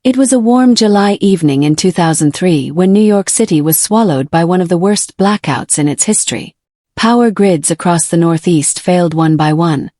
It was a warm July evening in 2003 when New York City was swallowed by one of the worst blackouts in its history. Power grids across the Northeast failed one by one,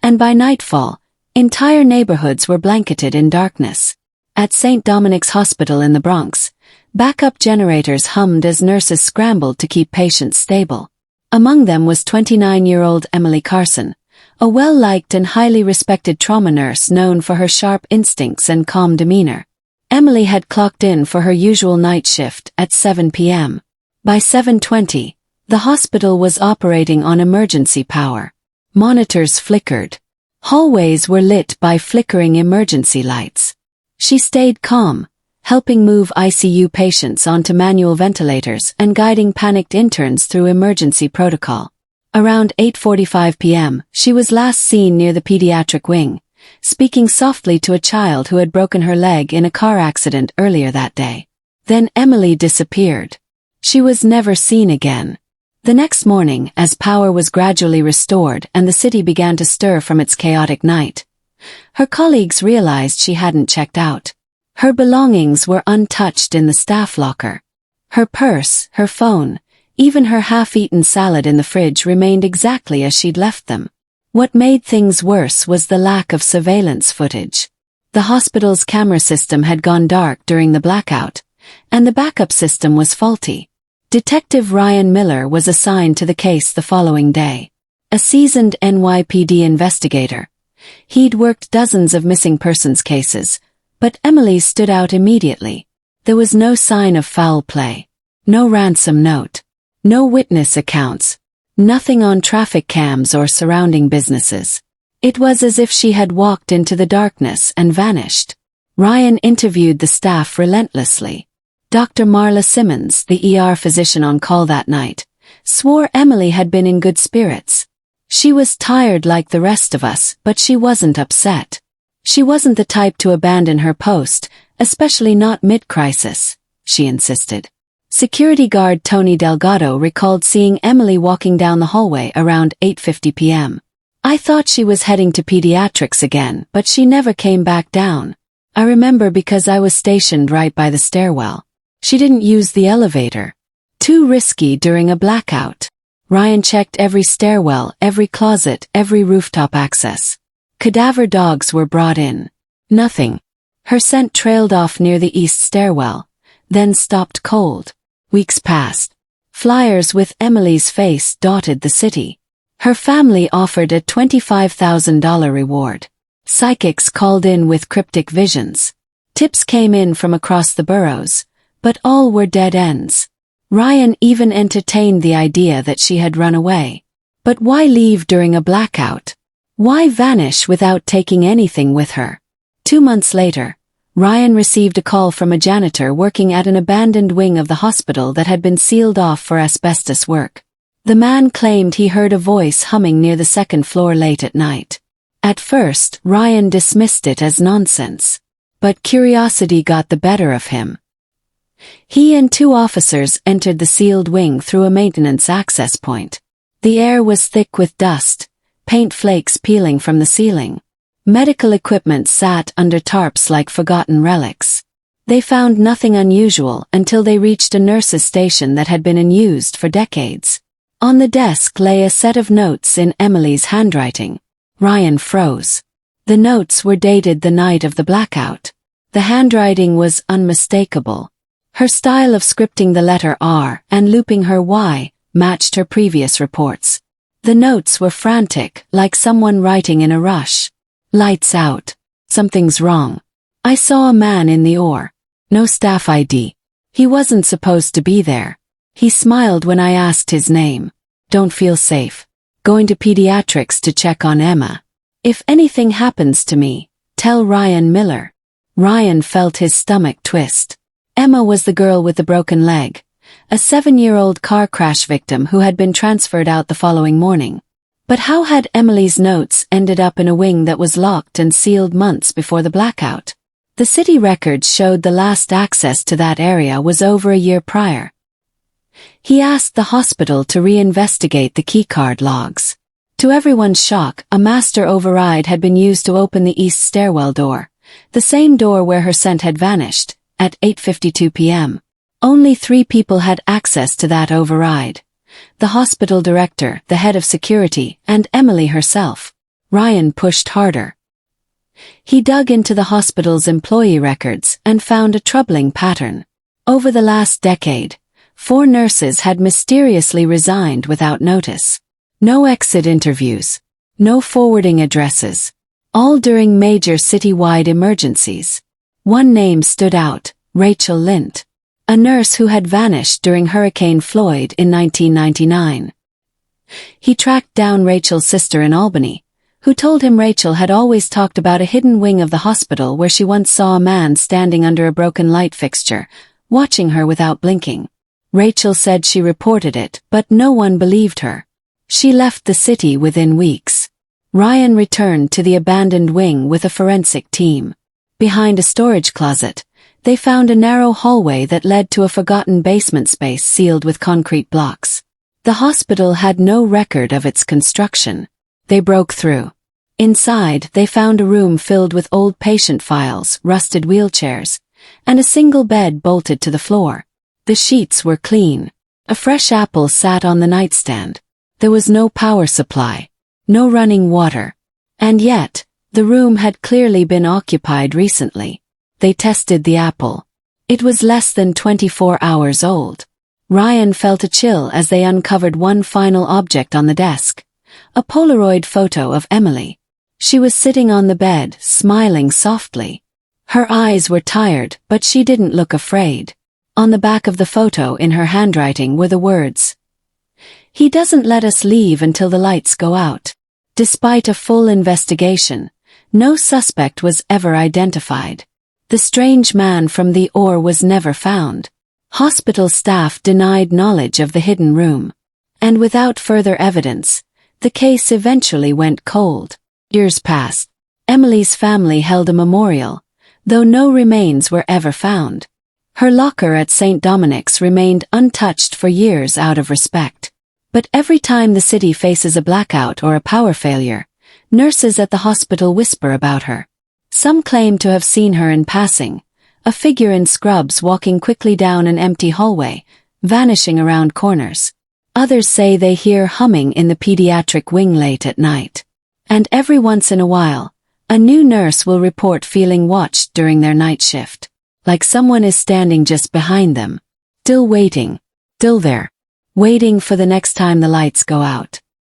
and by nightfall, entire neighborhoods were blanketed in darkness. At St. Dominic's Hospital in the Bronx, backup generators hummed as nurses scrambled to keep patients stable. Among them was 29-year-old Emily Carson, a well-liked and highly respected trauma nurse known for her sharp instincts and calm demeanor. Emily had clocked in for her usual night shift at 7 p.m. By 7:20, the hospital was operating on emergency power. Monitors flickered. Hallways were lit by flickering emergency lights. She stayed calm, helping move ICU patients onto manual ventilators and guiding panicked interns through emergency protocol. Around 8:45 p.m., she was last seen near the pediatric wing, speaking softly to a child who had broken her leg in a car accident earlier that day. Then Emily disappeared. She was never seen again. The next morning, as power was gradually restored and the city began to stir from its chaotic night, her colleagues realized she hadn't checked out. Her belongings were untouched in the staff locker. Her purse, her phone, even her half-eaten salad in the fridge remained exactly as she'd left them. What made things worse was the lack of surveillance footage. The hospital's camera system had gone dark during the blackout, and the backup system was faulty. Detective Ryan Miller was assigned to the case the following day. A seasoned NYPD investigator, he'd worked dozens of missing persons cases, but Emily stood out immediately. There was no sign of foul play, no ransom note, no witness accounts, nothing on traffic cams or surrounding businesses. It was as if she had walked into the darkness and vanished. Ryan interviewed the staff relentlessly. Dr. Marla Simmons, the ER physician on call that night, swore Emily had been in good spirits. She was tired like the rest of us, but she wasn't upset. She wasn't the type to abandon her post, especially not mid-crisis, she insisted. Security guard Tony Delgado recalled seeing Emily walking down the hallway around 8:50 p.m. I thought she was heading to pediatrics again, but she never came back down. I remember because I was stationed right by the stairwell. She didn't use the elevator. Too risky during a blackout. Ryan checked every stairwell, every closet, every rooftop access. Cadaver dogs were brought in. Nothing. Her scent trailed off near the east stairwell, then stopped cold. Weeks passed. Flyers with Emily's face dotted the city. Her family offered a $25,000 reward. Psychics called in with cryptic visions. Tips came in from across the boroughs, but all were dead ends. Ryan even entertained the idea that she had run away. But why leave during a blackout? Why vanish without taking anything with her? 2 months later, Ryan received a call from a janitor working at an abandoned wing of the hospital that had been sealed off for asbestos work. The man claimed he heard a voice humming near the second floor late at night. At first, Ryan dismissed it as nonsense. But curiosity got the better of him. He and 2 officers entered the sealed wing through a maintenance access point. The air was thick with dust, paint flakes peeling from the ceiling. Medical equipment sat under tarps like forgotten relics. They found nothing unusual until they reached a nurse's station that had been unused for decades. On the desk lay a set of notes in Emily's handwriting. Ryan froze. The notes were dated the night of the blackout. The handwriting was unmistakable. Her style of scripting the letter R and looping her Y matched her previous reports. The notes were frantic, like someone writing in a rush. Lights out. Something's wrong. I saw a man in the OR. No staff ID. He wasn't supposed to be there. He smiled when I asked his name. Don't feel safe. Going to pediatrics to check on Emma. If anything happens to me, tell Ryan Miller. Ryan felt his stomach twist. Emma was the girl with the broken leg, a 7-year-old car crash victim who had been transferred out the following morning. But how had Emily's notes ended up in a wing that was locked and sealed months before the blackout? The city records showed the last access to that area was over a year prior. He asked the hospital to reinvestigate the keycard logs. To everyone's shock, a master override had been used to open the east stairwell door, The same door where her scent had vanished, at 8:52 p.m. Only 3 people had access to that override. The hospital director, the head of security, and Emily herself. Ryan pushed harder. He dug into the hospital's employee records and found a troubling pattern. Over the last decade, 4 nurses had mysteriously resigned without notice. No exit interviews. No forwarding addresses. All during major citywide emergencies. One name stood out, Rachel Lint, a nurse who had vanished during Hurricane Floyd in 1999. He tracked down Rachel's sister in Albany, who told him Rachel had always talked about a hidden wing of the hospital where she once saw a man standing under a broken light fixture, watching her without blinking. Rachel said she reported it, but no one believed her. She left the city within weeks. Ryan returned to the abandoned wing with a forensic team. Behind a storage closet, they found a narrow hallway that led to a forgotten basement space sealed with concrete blocks. The hospital had no record of its construction. They broke through. Inside, they found a room filled with old patient files, rusted wheelchairs, and a single bed bolted to the floor. The sheets were clean. A fresh apple sat on the nightstand. There was no power supply. No running water. And yet, the room had clearly been occupied recently. They tested the apple. It was less than 24 hours old. Ryan felt a chill as they uncovered one final object on the desk. A Polaroid photo of Emily. She was sitting on the bed, smiling softly. Her eyes were tired, but she didn't look afraid. On the back of the photo in her handwriting were the words, "He doesn't let us leave until the lights go out." Despite a full investigation, no suspect was ever identified. The strange man from the ore was never found. Hospital staff denied knowledge of the hidden room. And without further evidence, the case eventually went cold. Years passed. Emily's family held a memorial, though no remains were ever found. Her locker at St. Dominic's remained untouched for years out of respect. But every time the city faces a blackout or a power failure, nurses at the hospital whisper about her. Some claim to have seen her in passing, a figure in scrubs walking quickly down an empty hallway, vanishing around corners. Others say they hear humming in the pediatric wing late at night. And every once in a while, a new nurse will report feeling watched during their night shift. Like someone is standing just behind them. Still waiting. Still there. Waiting for the next time the lights go out.